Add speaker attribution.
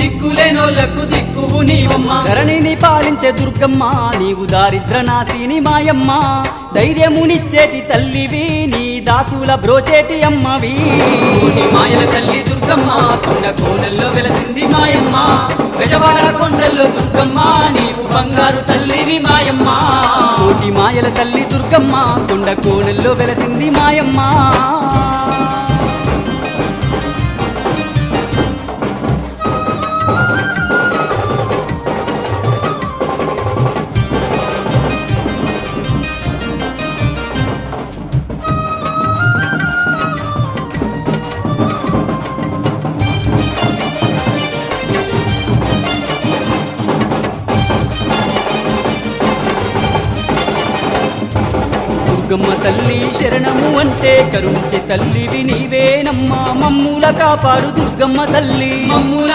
Speaker 1: దిక్కులేనోళ్లకు దిక్కువు నీవమ్మ.
Speaker 2: ధరణిని పాలించే దుర్గమ్మ నీవు దారిద్ర నాశిని మాయమ్మ. ధైర్యమునిచ్చేటి తల్లివి నీ దాసుల బ్రోచేటి అమ్మవి.
Speaker 1: కోటి మాయల తల్లి దుర్గమ్మ కొండ కోనల్లో వెలసింది మాయమ్మ. గజవాడ కొండల్లో దుర్గమ్మ నీవు బంగారు తల్లివి మాయమ్మ.
Speaker 2: కోటి మాయల తల్లి దుర్గమ్మ కొండ కోనల్లో వెలసింది మాయమ్మ. దుర్గమ్మ తల్లి శరణము అంటే కరుణించే తల్లివి నీవేనమ్మా. మమ్ముల కాపాడు దుర్గమ్మ తల్లి.
Speaker 1: మమ్ముల